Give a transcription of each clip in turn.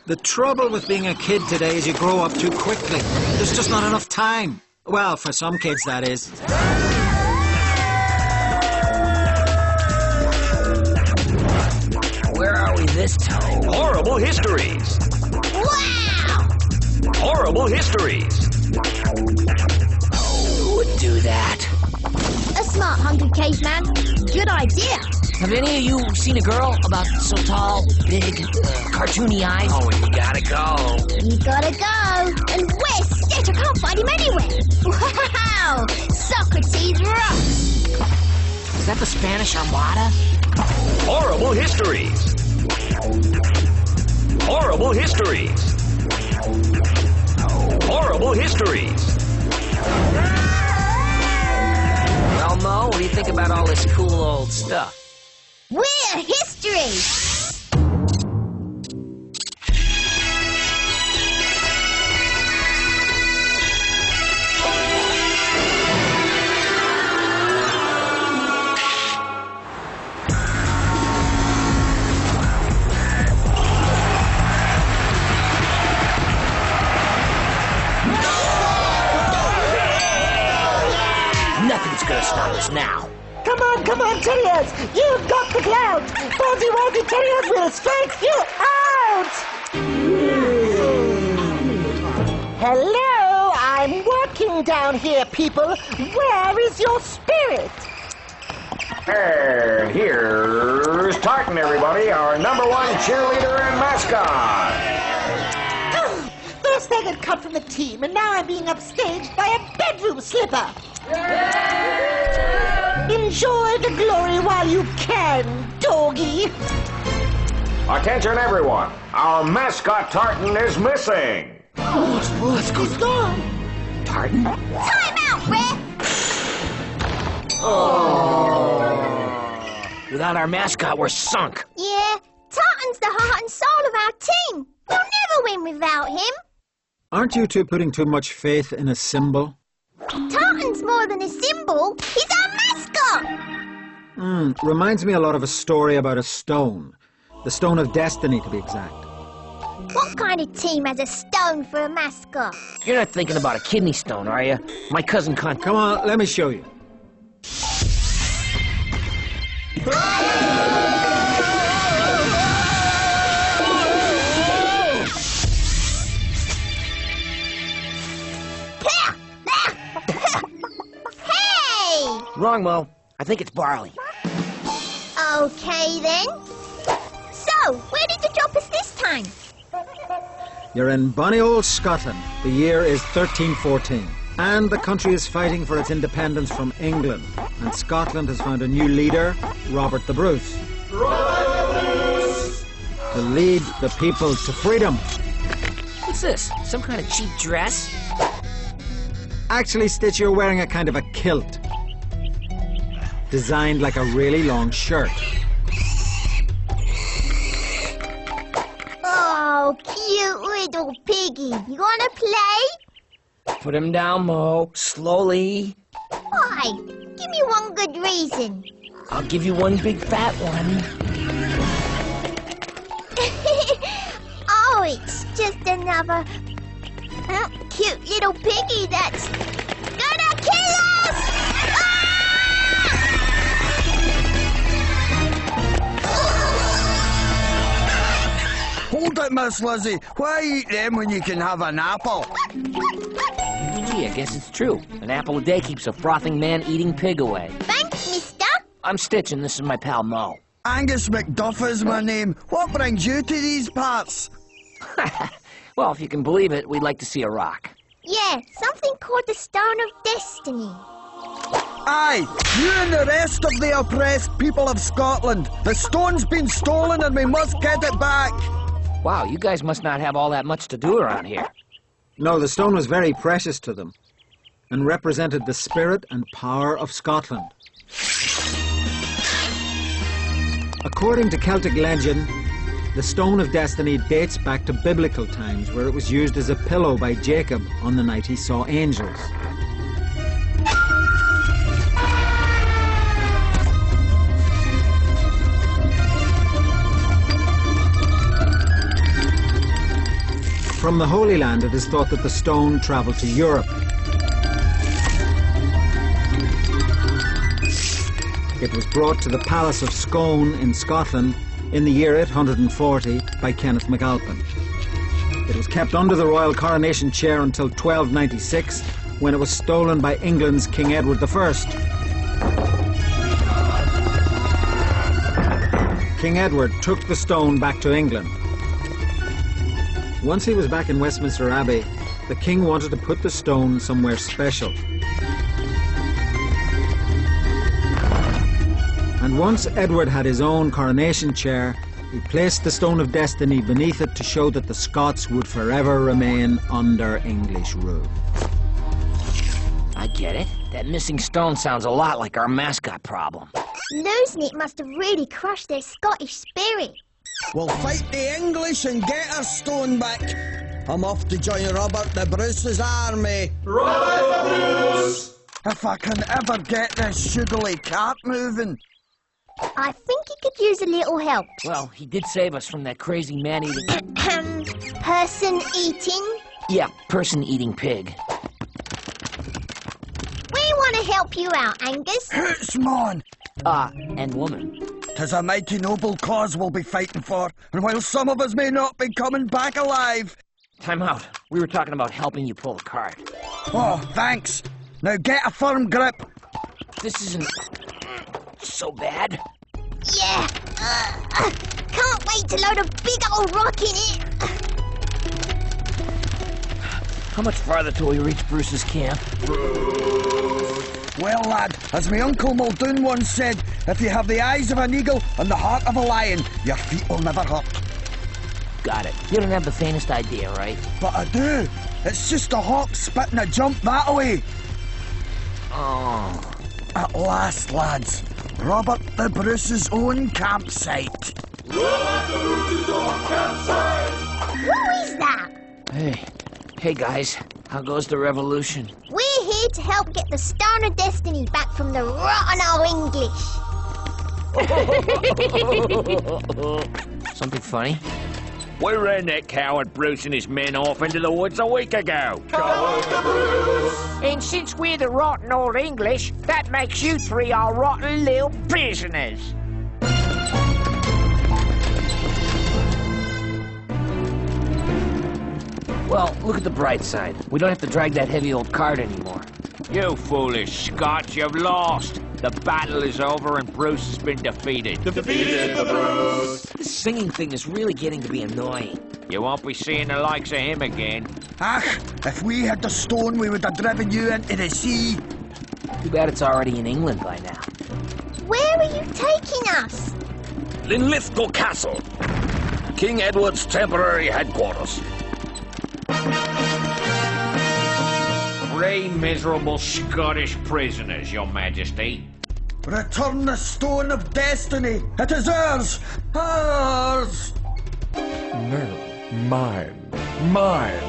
The trouble with being a kid today is you grow up too quickly. There's just not enough time. Well, for some kids, that is. Where are we this time? Horrible histories. Wow! Horrible histories. Who would do that? A smart, hungry caveman. Good idea. Have any of you seen a girl about so tall, big, cartoony eyes? Oh, you gotta go. You gotta go. And where's Stitch? I can't find him anywhere. Wow! Socrates rocks. Is that the Spanish Armada? Horrible histories. Horrible histories. Horrible histories. Well, Mo, what do you think about all this cool old stuff? We're history. Nothing's gonna stop us now. Come on, Terriers! You've got the clout! Baldy Waldy Terriers will strike you out! Hello, I'm working down here, people. Where is your spirit? Hey, here's Tartan, everybody, our #1 cheerleader and mascot. First I got cut from the team, and now I'm being upstaged by a bedroom slipper. Enjoy the glory while you can, doggy. Attention, everyone. Our mascot Tartan is missing. What's going on? Tartan? Time out, Red. Without our mascot, we're sunk. Yeah, Tartan's the heart and soul of our team. We'll never win without him. Aren't you two putting too much faith in a symbol? Tartan's more than a symbol. He's our mascot. Reminds me a lot of a story about a stone. The Stone of Destiny, to be exact. What kind of team has a stone for a mascot? You're not thinking about a kidney stone, are you? My cousin can't... Come on, let me show you. Hey! Wrong, Mo. I think it's barley. Okay, then. So, where did you drop us this time? You're in bonny old Scotland. The year is 1314. And the country is fighting for its independence from England. And Scotland has found a new leader, Robert the Bruce. To lead the people to freedom. What's this? Some kind of cheap dress? Actually, Stitch, you're wearing a kind of a kilt. Designed like a really long shirt. Oh, cute little piggy. You wanna play? Put him down, Mo. Slowly. Why? Give me one good reason. I'll give you one big fat one. Oh, it's just another cute little piggy that's gonna kill us! Hold it, Miss Lizzie. Why eat them when you can have an apple? Gee, I guess it's true. An apple a day keeps a frothing man-eating pig away. Thanks, mister. I'm Stitch, and this is my pal Mo. Angus McDuff is my name. What brings you to these parts? Well, if you can believe it, we'd like to see a rock. Yeah, something called the Stone of Destiny. Aye, you and the rest of the oppressed people of Scotland. The stone's been stolen and we must get it back. Wow, you guys must not have all that much to do around here. No, the stone was very precious to them and represented the spirit and power of Scotland. According to Celtic legend, the Stone of Destiny dates back to biblical times, where it was used as a pillow by Jacob on the night he saw angels. From the Holy Land, it is thought that the stone travelled to Europe. It was brought to the Palace of Scone in Scotland in the year 840 by Kenneth MacAlpin. It was kept under the royal coronation chair until 1296, when it was stolen by England's King Edward I. King Edward took the stone back to England. Once he was back in Westminster Abbey, the king wanted to put the stone somewhere special. And once Edward had his own coronation chair, he placed the Stone of Destiny beneath it to show that the Scots would forever remain under English rule. I get it. That missing stone sounds a lot like our mascot problem. Losing it must have really crushed their Scottish spirit. We'll fight the English and get our stone back. I'm off to join Robert the Bruce's army. Robert the Bruce! If I can ever get this sugary cart moving. I think he could use a little help. Well, he did save us from that crazy man-eating... Person eating? Yeah, person-eating pig. We want to help you out, Angus. Hoots, man! And woman. 'Tis a mighty noble cause we'll be fighting for, and while some of us may not be coming back alive... Time out. We were talking about helping you pull a cart. Oh, thanks. Now get a firm grip. This isn't... so bad. Yeah. Can't wait to load a big old rock in it. How much farther till we reach Bruce's camp? Well, lad, as my Uncle Muldoon once said, if you have the eyes of an eagle and the heart of a lion, your feet will never hurt. Got it. You don't have the faintest idea, right? But I do. It's just a hop, spit and a jump that way. Oh. At last, lads. Robert the Bruce's own campsite. Robert the Bruce's own campsite! Who is that? Hey guys. How goes the revolution? We're here to help get the Stone of Destiny back from the rotten old English. Something funny? We ran that coward Bruce and his men off into the woods a week ago. Coward the Bruce! And since we're the rotten old English, that makes you three our rotten little prisoners. Well, look at the bright side. We don't have to drag that heavy old cart anymore. You foolish Scots, you've lost. The battle is over and Bruce has been defeated. Defeated the Bruce! This singing thing is really getting to be annoying. You won't be seeing the likes of him again. Ach, if we had the stone, we would have driven you into the sea. Too bad it's already in England by now. Where are you taking us? Linlithgow Castle, King Edward's temporary headquarters. 3 miserable Scottish prisoners, Your Majesty. Return the Stone of Destiny. It is ours. Ours. No, mine. Mine.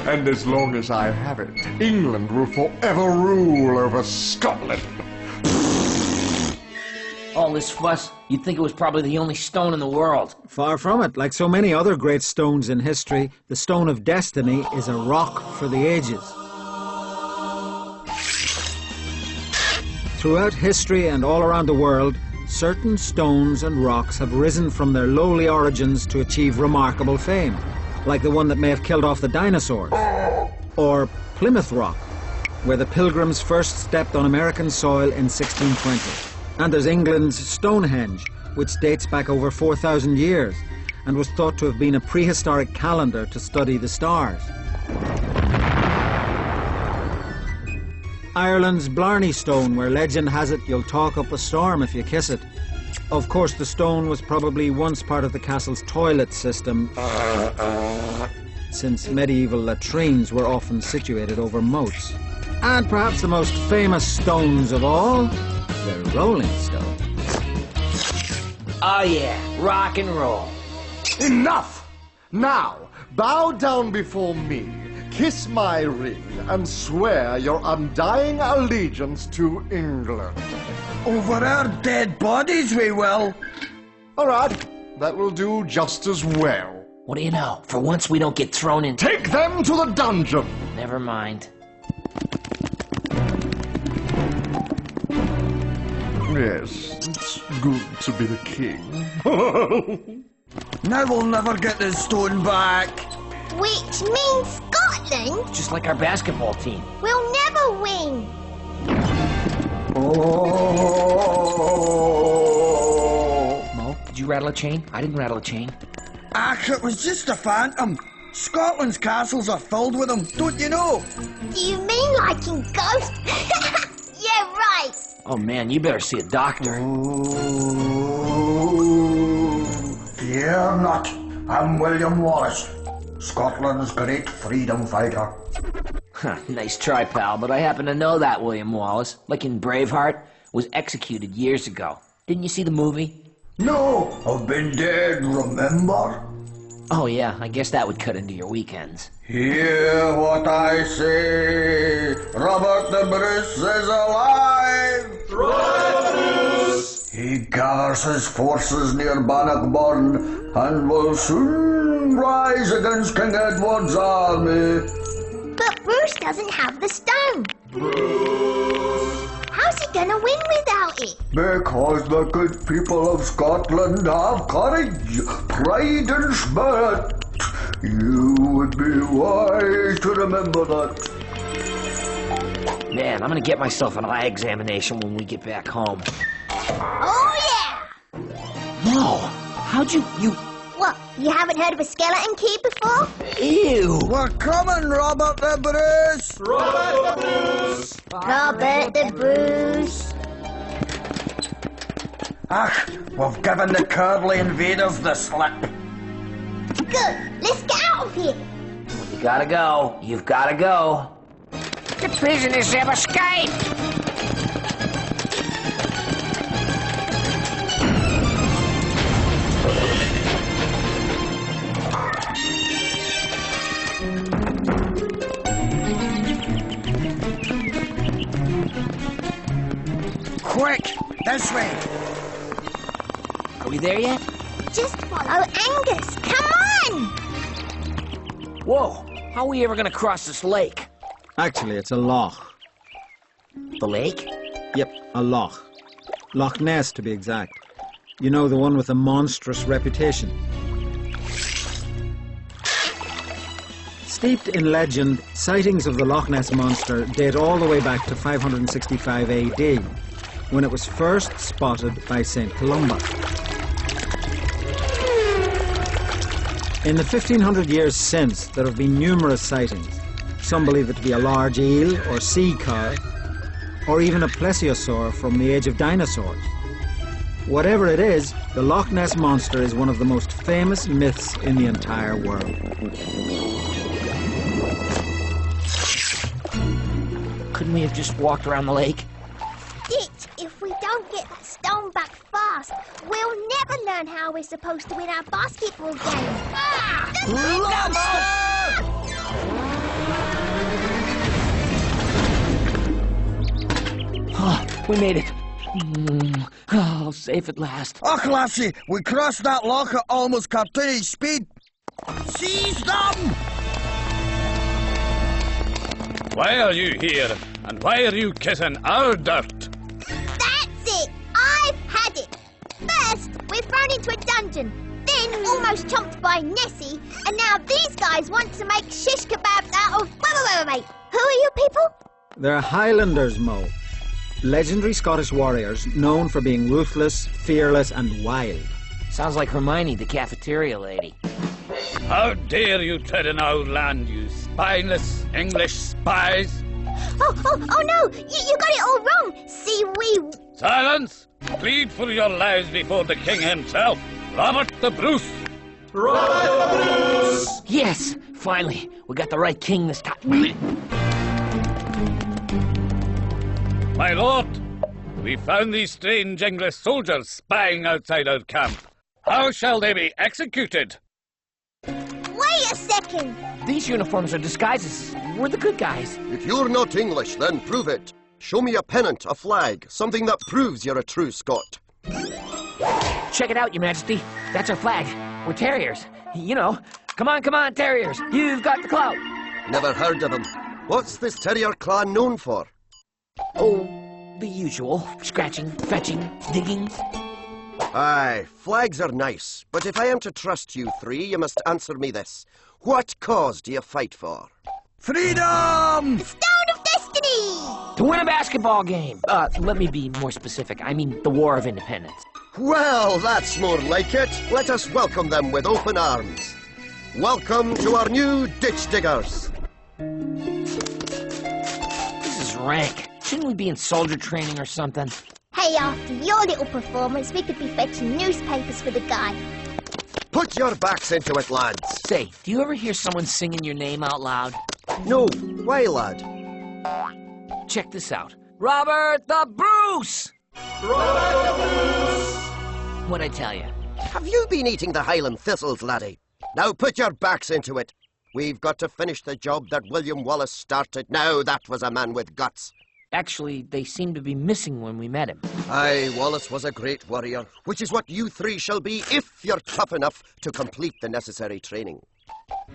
And as long as I have it, England will forever rule over Scotland. All this fuss, you'd think it was probably the only stone in the world. Far from it. Like so many other great stones in history, the Stone of Destiny is a rock for the ages. Throughout history and all around the world, certain stones and rocks have risen from their lowly origins to achieve remarkable fame, like the one that may have killed off the dinosaurs, or Plymouth Rock, where the Pilgrims first stepped on American soil in 1620. And there's England's Stonehenge, which dates back over 4,000 years and was thought to have been a prehistoric calendar to study the stars. Ireland's Blarney Stone, where legend has it you'll talk up a storm if you kiss it. Of course, the stone was probably once part of the castle's toilet system, since medieval latrines were often situated over moats. And perhaps the most famous stones of all, the Rolling Stone. Oh yeah, rock and roll. Enough! Now, bow down before me, kiss my ring, and swear your undying allegiance to England. Over our dead bodies we will. All right, that will do just as well. What do you know? For once we don't get thrown in... Take them to the dungeon! Never mind. Yes, it's good to be the king. Now we'll never get this stone back. Which means Scotland Just like our basketball team. will never win. Mo, did you rattle a chain? I didn't rattle a chain. Ach, it was just a phantom. Scotland's castles are filled with them, don't you know? Do you mean like in Ghost? Yeah, right. Oh man, you better see a doctor. Fear not. I'm William Wallace, Scotland's great freedom fighter. Nice try, pal, but I happen to know that William Wallace, like in Braveheart, was executed years ago. Didn't you see the movie? No, I've been dead, remember? Oh yeah, I guess that would cut into your weekends. Hear what I say. Robert the Bruce is alive. He gathers his forces near Bannockburn and will soon rise against King Edward's army. But Bruce doesn't have the stone. How's he gonna win without it? Because the good people of Scotland have courage, pride and spirit. You would be wise to remember that. Man, I'm gonna get myself an eye examination when we get back home. Oh yeah! No! How'd you... What, you haven't heard of a skeleton key before? Ew! We're coming, Robert the Bruce! Robert the Bruce! Ach, we've given the Curly invaders the slip. Good, let's get out of here! You gotta go. You've gotta go. The prisoners have escaped! Quick, this way. Are we there yet? Just follow Angus, come on! Whoa! How are we ever gonna cross this lake? Actually, it's a loch. The lake? Yep, a loch. Loch Ness, to be exact. You know, the one with a monstrous reputation. Steeped in legend, sightings of the Loch Ness Monster date all the way back to 565 AD, when it was first spotted by St. Columba. In the 1500 years since, there have been numerous sightings. Some believe it to be a large eel or sea cow, or even a plesiosaur from the age of dinosaurs. Whatever it is, the Loch Ness Monster is one of the most famous myths in the entire world. Couldn't we have just walked around the lake? Ditch, if we don't get that stone back fast, we'll never learn how we're supposed to win our basketball game. Ah! We made it. Oh, safe at last. Och, lassie, we crossed that loch at almost cartoonish speed. Seize them! Why are you here? And why are you kissing our dirt? That's it! I've had it! First, we're thrown into a dungeon, then almost chomped by Nessie, and now these guys want to make shish kebabs out of... Wait. Who are you people? They're Highlanders, Mo. Legendary Scottish warriors known for being ruthless, fearless, and wild. Sounds like Hermione, the cafeteria lady. How dare you tread in our land, you spineless English spies? Oh no! You got it all wrong! See, we... Silence! Plead for your lives before the king himself, Robert the Bruce! Robert the Bruce! Yes! Finally, we got the right king this time. My lord, we found these strange English soldiers spying outside our camp. How shall they be executed? Wait a second! These uniforms are disguises. We're the good guys. If you're not English, then prove it. Show me a pennant, a flag, something that proves you're a true Scot. Check it out, Your Majesty. That's our flag. We're terriers. You know, Come on, terriers. You've got the clout. Never heard of him. What's this terrier clan known for? Oh, the usual. Scratching, fetching, digging. Aye, flags are nice, but if I am to trust you three, you must answer me this. What cause do you fight for? Freedom! Stone of Destiny! To win a basketball game. Let me be more specific. I mean the War of Independence. Well, that's more like it. Let us welcome them with open arms. Welcome to our new ditch diggers. This is rank. Shouldn't we be in soldier training or something? Hey, after your little performance, we could be fetching newspapers for the guy. Put your backs into it, lads. Say, do you ever hear someone singing your name out loud? No. Why, lad? Check this out. Robert the Bruce! Robert the Bruce! What'd I tell you? Have you been eating the Highland thistles, laddie? Now put your backs into it. We've got to finish the job that William Wallace started. Now that was a man with guts. Actually, they seem to be missing when we met him. Aye, Wallace was a great warrior, which is what you three shall be if you're tough enough to complete the necessary training.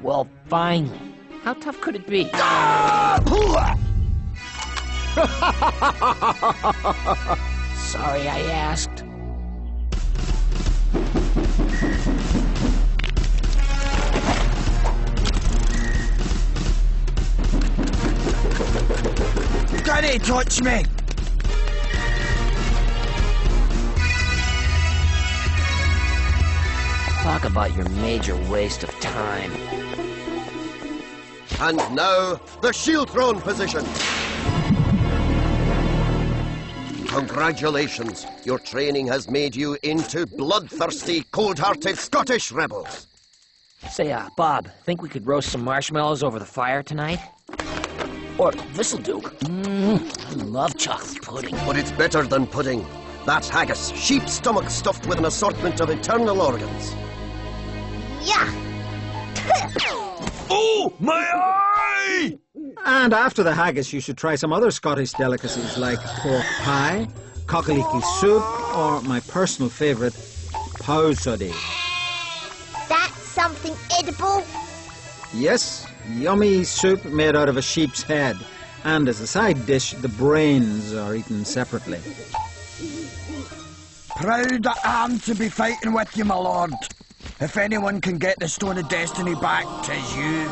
Well, finally. How tough could it be? Sorry I asked. Don't touch me! Talk about your major waste of time. And now, the shield throne position. Congratulations. Your training has made you into bloodthirsty, cold-hearted Scottish rebels. Say, Bob, think we could roast some marshmallows over the fire tonight? Or this'll do. I love chocolate pudding. But it's better than pudding. That's haggis, sheep's stomach stuffed with an assortment of internal organs. Yeah. Oh, my eye! And after the haggis, you should try some other Scottish delicacies like pork pie, cockaleekie soup, or my personal favourite, powsuddy. That's something edible? Yes, yummy soup made out of a sheep's head. And as a side dish, the brains are eaten separately. Proud I am to be fighting with you, my lord. If anyone can get the Stone of Destiny back, 'tis you.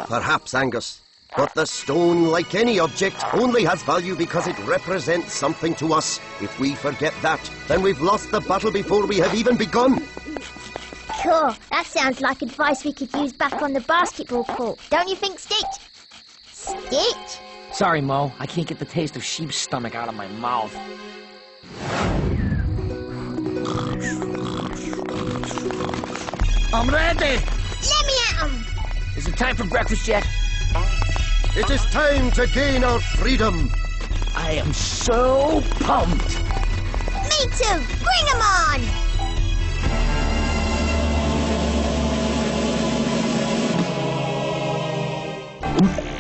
Perhaps, Angus. But the stone, like any object, only has value because it represents something to us. If we forget that, then we've lost the battle before we have even begun. Cool. That sounds like advice we could use back on the basketball court. Don't you think, Stitch? Stitch? Sorry, Mo. I can't get the taste of sheep's stomach out of my mouth. I'm ready! Let me at 'em! Is it time for breakfast yet? It is time to gain our freedom. I am so pumped. Me too! Bring 'em on!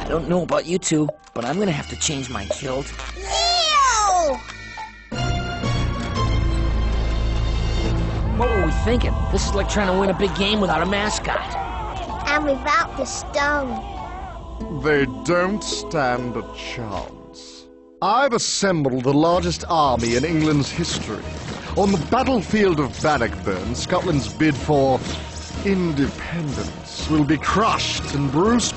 I don't know about you two, but I'm gonna have to change my kilt. Ew! What were we thinking? This is like trying to win a big game without a mascot. And without the stone. They don't stand a chance. I've assembled the largest army in England's history. On the battlefield of Bannockburn, Scotland's bid for independence will be crushed, and Bruce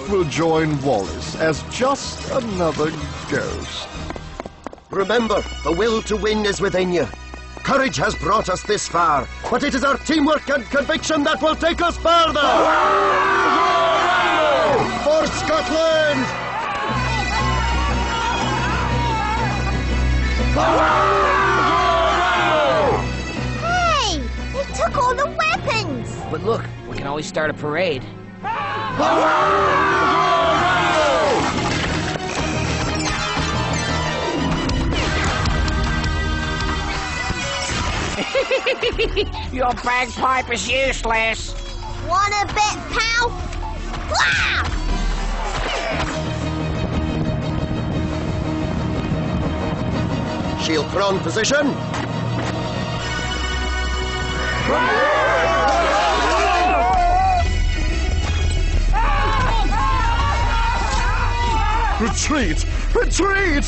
will join Wallace as just another ghost. Remember, the will to win is within you. Courage has brought us this far, but it is our teamwork and conviction that will take us further! For Scotland! Hey! They took all the weapons! But look, we can always start a parade. Your bagpipe is useless. Wanna bet, pal? Wah! Shield thrown position. Retreat! Retreat!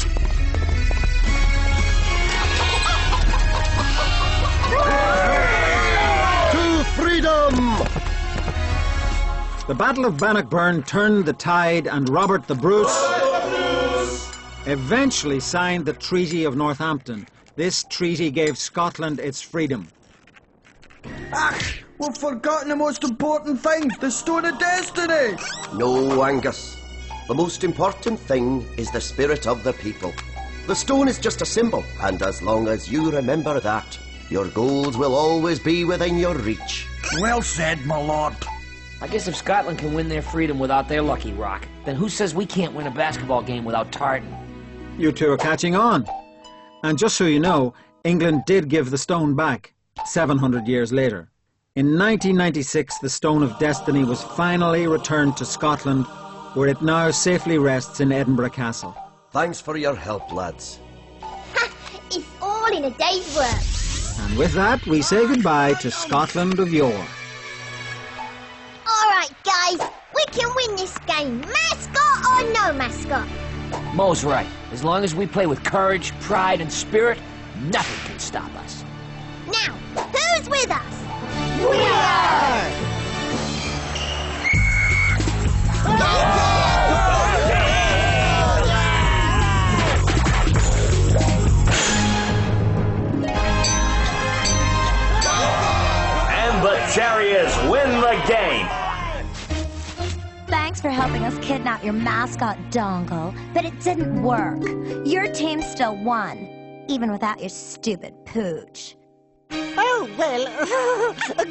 To freedom! The Battle of Bannockburn turned the tide, and Robert the Bruce eventually signed the Treaty of Northampton. This treaty gave Scotland its freedom. We've forgotten the most important thing, the Stone of Destiny! No, Angus. The most important thing is the spirit of the people. The stone is just a symbol, and as long as you remember that, your goals will always be within your reach. Well said, my lord. I guess if Scotland can win their freedom without their lucky rock, then who says we can't win a basketball game without Tartan? You two are catching on. And just so you know, England did give the stone back 700 years later. In 1996, the Stone of Destiny was finally returned to Scotland, where it now safely rests in Edinburgh Castle. Thanks for your help, lads. Ha! It's all in a day's work. And with that, we say goodbye to Scotland of yore. All right, guys, we can win this game, mascot or no mascot. Mo's right. As long as we play with courage, pride, and spirit, nothing can stop us. Now, who's with us? We are! And the Chariots win the game. Thanks for helping us kidnap your mascot, Dongle, but it didn't work. Your team still won, even without your stupid pooch. Oh, well,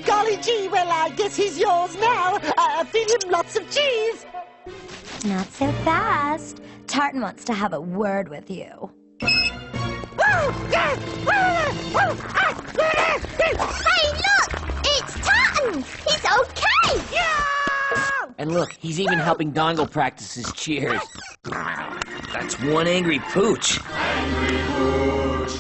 golly gee, well, I guess he's yours now. Feed him lots of cheese. Not so fast. Tartan wants to have a word with you. Hey, look! It's Tartan! He's okay! And look, he's even helping Dongle practice his cheers. That's one angry pooch. Angry pooch!